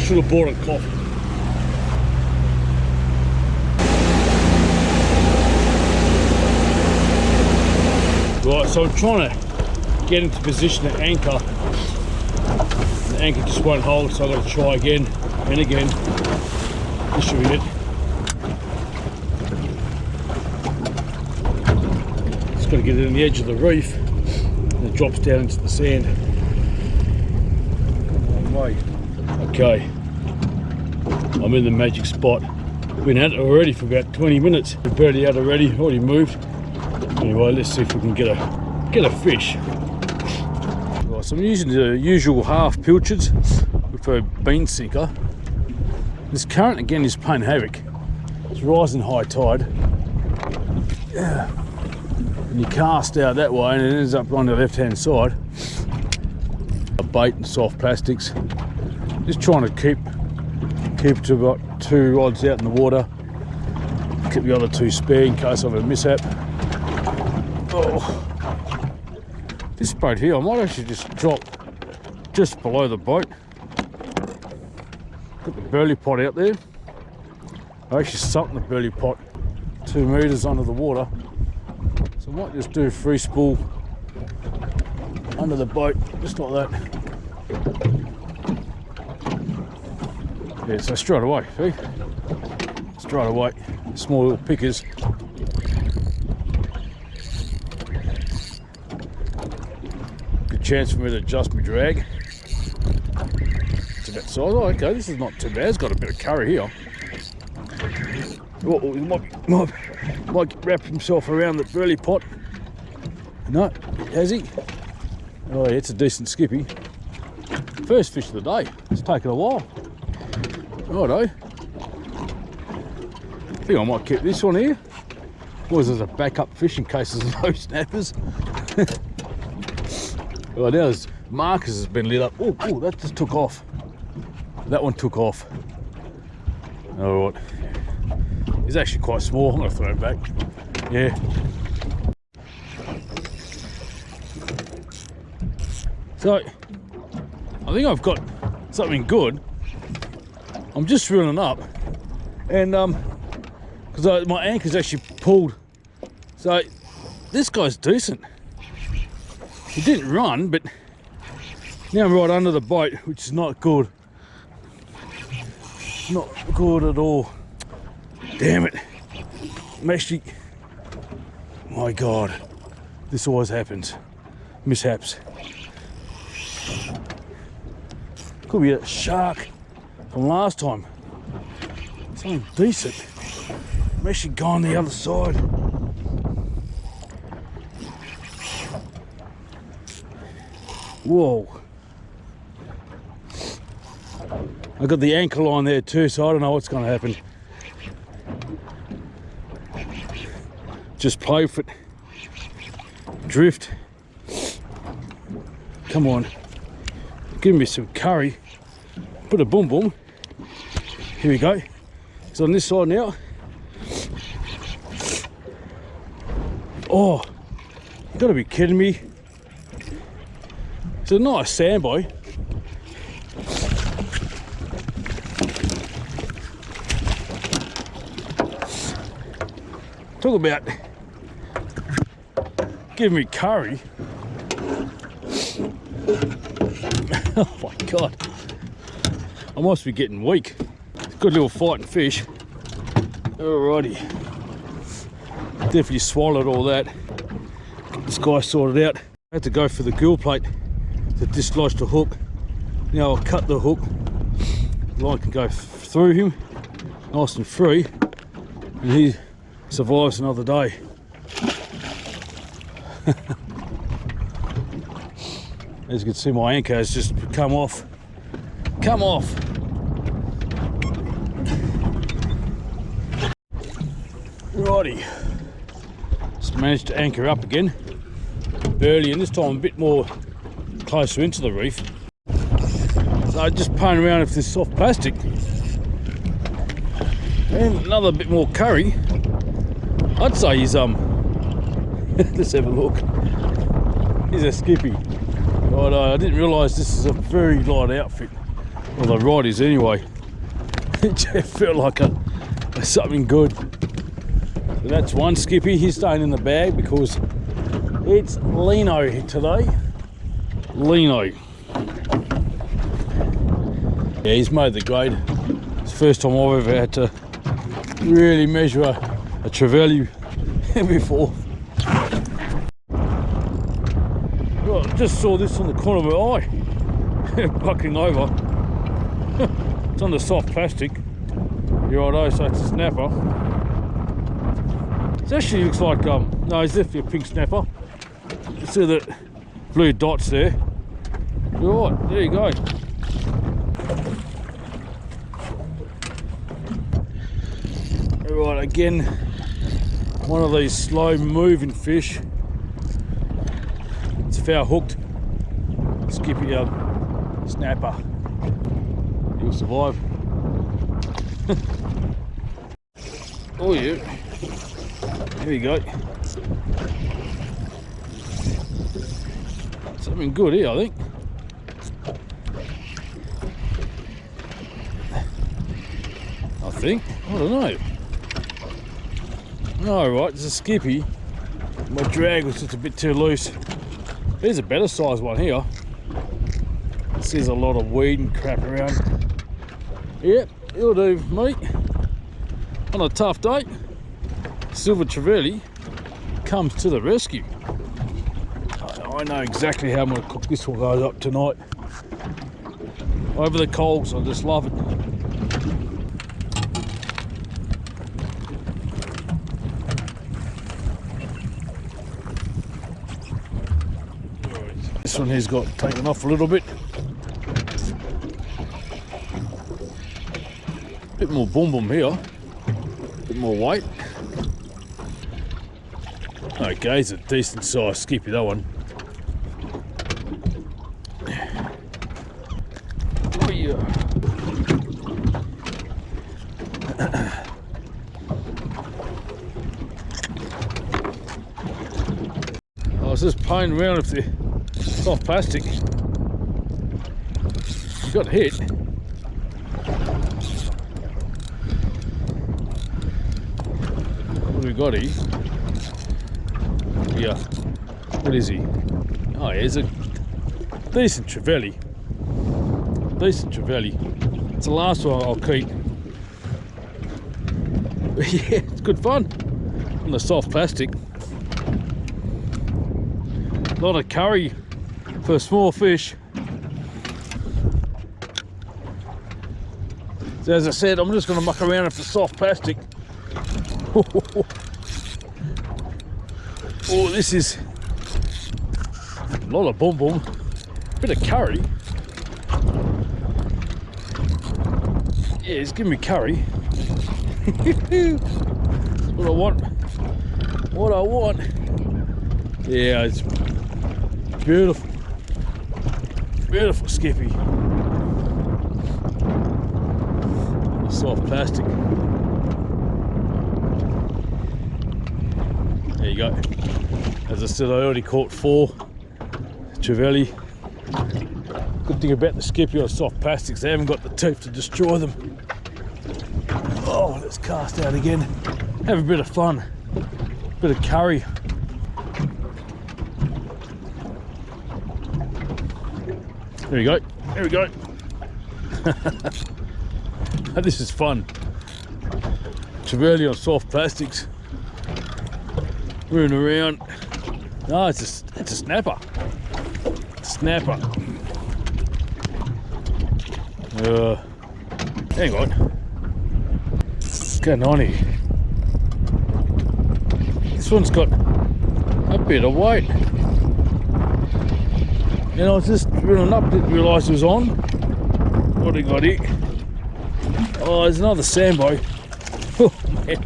should have bought a coffee. Right, so I'm trying to get into position to anchor. The anchor just won't hold, so I've got to try again and again. This should be it. Just got to get it on the edge of the reef and it drops down into the sand. Come on, way. Okay, I'm in the magic spot. Been at it already for about 20 minutes. We've barely out already moved. Anyway, let's see if we can get a fish. Right, so I'm using the usual half pilchards with a bean sinker. This current again is playing havoc. It's rising high tide. Yeah. And you cast out that way and it ends up on the left hand side. A bait and soft plastics. Just trying to keep it to about 2 rods out in the water. Keep the other 2 spare in case of a mishap. Oh. This boat here, I might actually just drop just below the boat. Got the burley pot out there. I actually sunk the burley pot 2 metres under the water. So I might just do a free spool under the boat, just like that. Yeah, so straight away, see? Straight away, small little pickers. Good chance for me to adjust my drag. It's about size. Oh, okay, this is not too bad. It's got a bit of curry here. Oh, he might wrap himself around the burley pot. No, has he? Oh yeah, it's a decent skippy. First fish of the day. It's taken a while. Righto. I think I might keep this one here. Was as a backup fish in case there's no snappers. Well, now his markers has been lit up. Oh, that just took off. That one took off. All right. He's actually quite small. I'm going to throw him back. Yeah. So, I think I've got something good. I'm just reeling up, and because my anchor's actually pulled. So this guy's decent. He didn't run, but now I'm right under the boat, which is not good. Not good at all. Damn it. I'm actually, my God, this always happens. Mishaps. Could be a shark from last time. Something decent. I'm actually going the other side. Whoa. I got the anchor line there too, so I don't know what's going to happen. Just play with it. Drift. Come on. Give me some curry. Put a boom boom. Here we go. It's on this side now. Oh, you gotta be kidding me. It's a nice sand boy. Talk about giving me curry. Oh my God. I must be getting weak. Good little fighting fish. Alrighty. Definitely swallowed all that. Get this guy sorted out. I had to go for the gill plate to dislodge the hook. Now I'll cut the hook. The line can go through him, nice and free, and he survives another day. As you can see, my anchor has just come off. Come off. Righty. Just managed to anchor up again. Early, and this time a bit more closer into the reef. So just playing around with this soft plastic. And another bit more curry. I'd say he's let's have a look. He's a skippy. Right, I didn't realise this is a very light outfit. Well, the rod is anyway. It just felt like something good. So that's one skippy. He's staying in the bag because it's Lino today. Lino. Yeah, he's made the grade. It's the first time I've ever had to really measure a trevally before. Well, I just saw this on the corner of my eye. Bucking over. It's on the soft plastic. You're right, so it's a snapper. It actually looks like, no, it's definitely a pink snapper. You see the blue dots there. You're right, there you go. Right, again, one of these slow moving fish. It's foul hooked. Skippy snapper. He'll survive. Oh yeah. There you go. Something good here, I think. I don't know. No, right, it's a skippy. My drag was just a bit too loose. There's a better size one here. There's a lot of weed and crap around. Yep, it'll do, mate. On a tough day, silver trevally comes to the rescue. I know exactly how I'm going to cook this one goes up tonight. Over the coals, I just love it. This one here's got taken off a little bit. Bit more boom boom here. Bit more weight. Okay, it's a decent size skippy, that one. Oh yeah. I was just playing around with the soft plastic. Got hit. What do we got here? Yeah. What is he? Oh, yeah, he's a decent trevally. Decent trevally. It's the last one I'll keep. Yeah, it's good fun on the soft plastic. A lot of curry for small fish. So as I said, I'm just going to muck around with the soft plastic. Oh, this is a lot of boom boom. Bit of curry. Yeah, it's giving me curry. That's what I want. What I want. Yeah, it's beautiful. Beautiful skippy. Soft plastic. There you go. As I said, I already caught 4 trevally. Good thing about the skippy on soft plastics, they haven't got the teeth to destroy them. Oh, let's cast out again. Have a bit of fun. Bit of curry. There we go. There we go. This is fun. Trevally on soft plastics. Running around. No, it's a snapper. Snapper. Hang on. What's going on here? This one's got a bit of weight. And I was just running up, didn't realise it was on. What have we got here? Oh, there's another sambo. Oh man,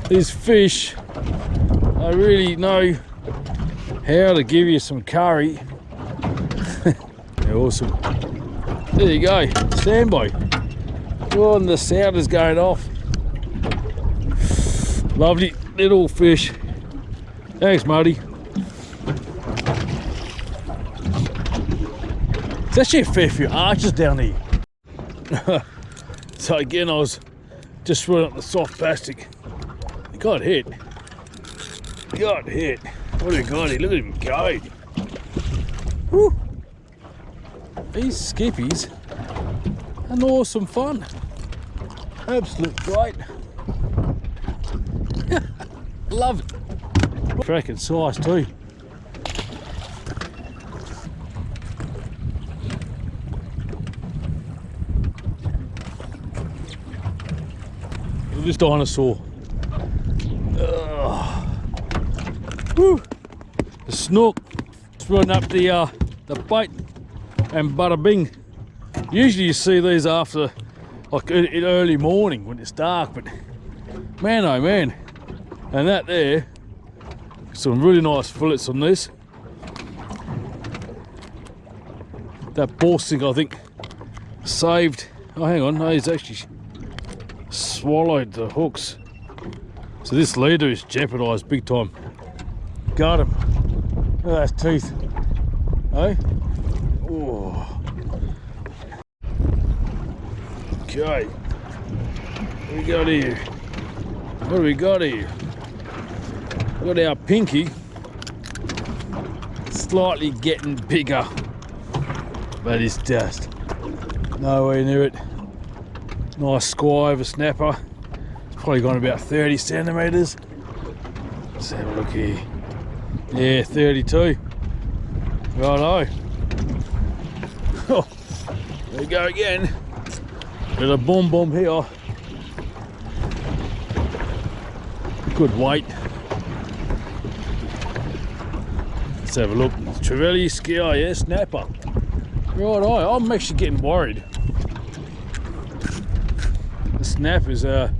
these fish, I really know how to give you some curry. They're awesome. There you go, sambo. Oh, and the sound is going off. Lovely little fish. Thanks, Marty. There's actually a fair few arches down here. So again, I was just running up the soft plastic. He got hit. Got hit. What do we got here? Look at him go. Woo. These skippies are awesome fun. Absolute great. Love it. Cracking size too. Look at this dinosaur. Woo. The snook. Just running up the bait and bada bing. Usually you see these after like in early morning when it's dark, but man oh man. And that there, some really nice fillets on this. That ball sink I think saved, oh hang on, no, he's actually swallowed the hooks. So this leader is jeopardised big time. Got him. Look at those teeth. Hey? Oh. Okay. What do we got here? What do we got here? We got our pinky. Slightly getting bigger. But it's just nowhere near it. Nice squire of a snapper. It's probably gone about 30 centimetres. Let's have a look here. Yeah, 32. Righto. Oh, there we go again. Bit of boom here. Good weight. Let's have a look. Trevally Scour, yeah, snapper. Righto, I'm actually getting worried. The snappers are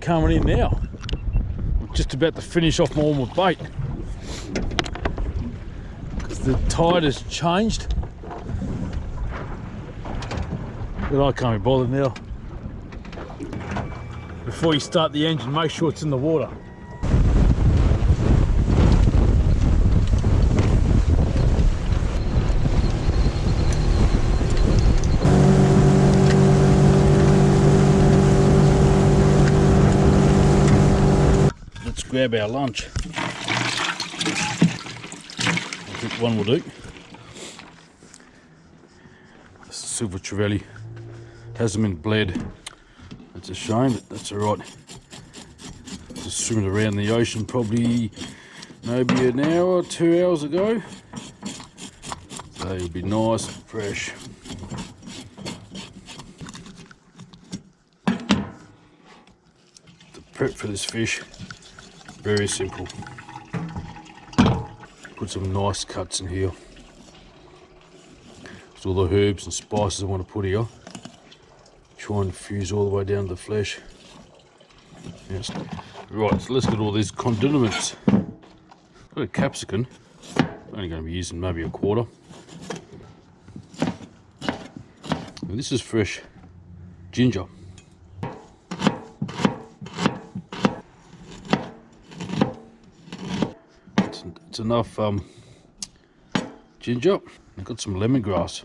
coming in now. I'm just about to finish off my onward bait. Because the tide has changed. But I can't be bothered now. Before you start the engine, make sure it's in the water. Let's grab our lunch. I think one will do. This is silver trevally. Hasn't been bled. It's a shame, but that's alright. Just swimming around the ocean probably maybe an hour or 2 hours ago. So it'll be nice and fresh. The prep for this fish, very simple. Put some nice cuts in here. There's all the herbs and spices I want to put here. Try and fuse all the way down to the flesh. Yes. Right, so let's get all these condiments. Got a capsicum. Only going to be using maybe a quarter. And this is fresh ginger. It's enough ginger. I've got some lemongrass.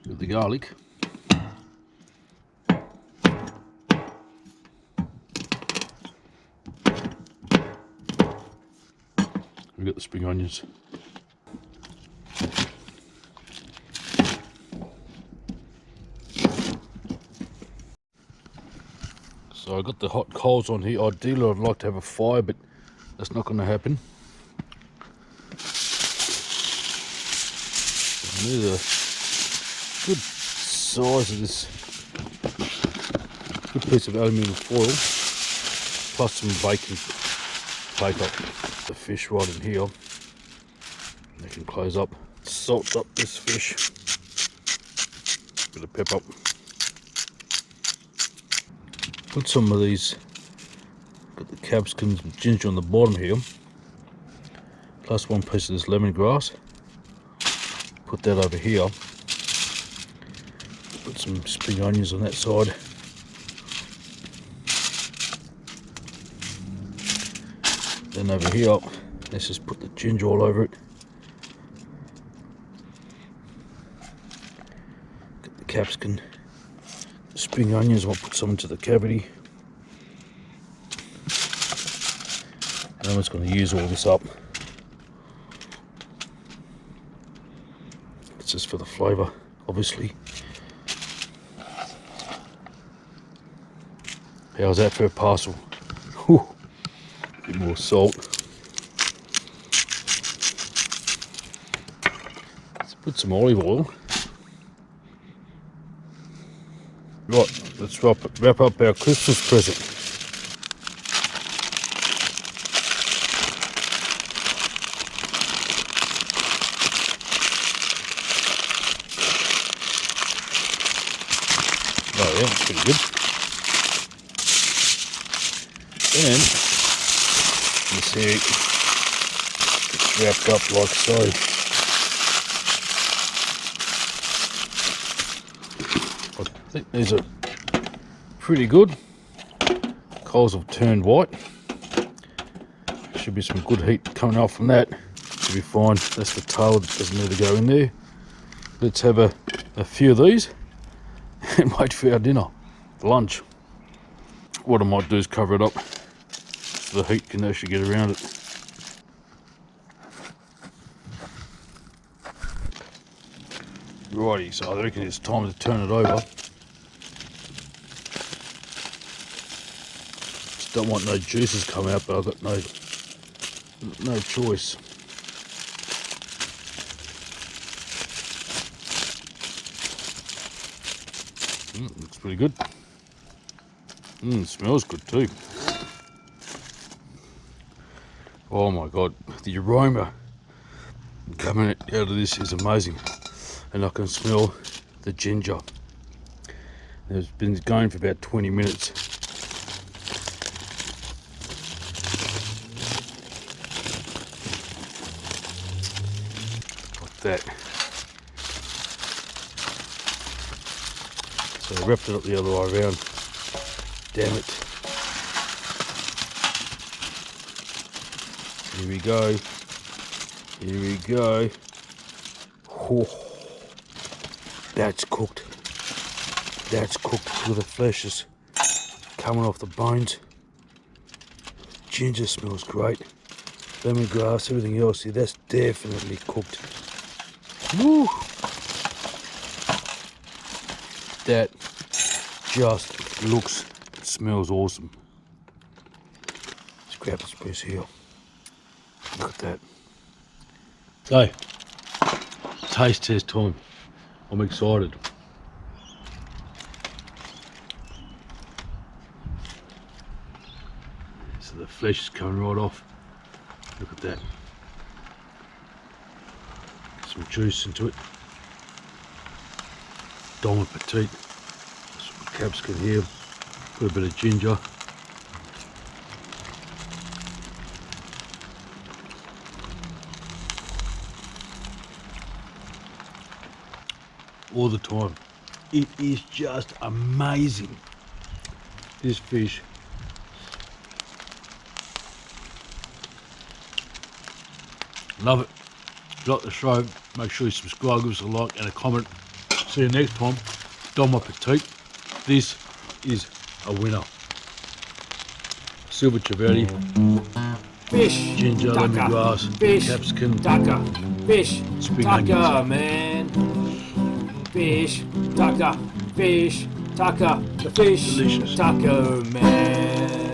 Got the garlic. We've got the spring onions. So I got the hot coals on here. Ideally I'd like to have a fire, but that's not going to happen. There's a good size of this, good piece of aluminium foil, plus some baking paper. The fish right in here. They can close up. Salt up this fish. Bit of pepper. Put some of these. Got the capsicums and ginger on the bottom here. Plus one piece of this lemongrass. Put that over here. Put some spring onions on that side. Then over here, let's just put the ginger all over it. capsicum, spring onions. I'll put some into the cavity. And I'm just going to use all this up. It's just for the flavour, obviously. How's that for a parcel? Whew. A bit more salt. Let's put some olive oil. Right, let's wrap up our Christmas present. Oh yeah, that's pretty good. And you see it's wrapped up like so. I think these are pretty good. Coals have turned white. Should be some good heat coming out from that. Should be fine. That's the tail that doesn't need to go in there. Let's have a few of these and wait for our dinner, lunch. What I might do is cover it up so the heat can actually get around it. Righty, so I reckon it's time to turn it over. Just don't want no juices come out, but I've got no choice. Looks pretty good. Smells good too. Oh my god, the aroma coming out of this is amazing. And I can smell the ginger. It's been going for about 20 minutes. Like that. So I wrapped it up the other way around. Damn it. Here we go. Here we go. Oh, that's cooked. That's cooked with the flesh is coming off the bones. Ginger smells great. Lemongrass, everything else. See, that's definitely cooked. Woo! That just looks, smells awesome. Let's grab this piece here. Look at that. So, taste test time. I'm excited. So the flesh is coming right off. Look at that. Some juice into it. Don Appetit. Some capsicum here. Put a bit of ginger. All the time. It is just amazing. This fish. Love it. If you like the show, make sure you subscribe, give us a like and a comment. See you next time. Don Appetit. This is a winner. Silver Civetti. Fish. Ginger, Tucker. lemongrass, Fish. capsicum. Tucker. Fish. Spring Tucker, onions. man. Fish. Tucker. Fish. Tucker. The fish. Delicious. Tucker, man.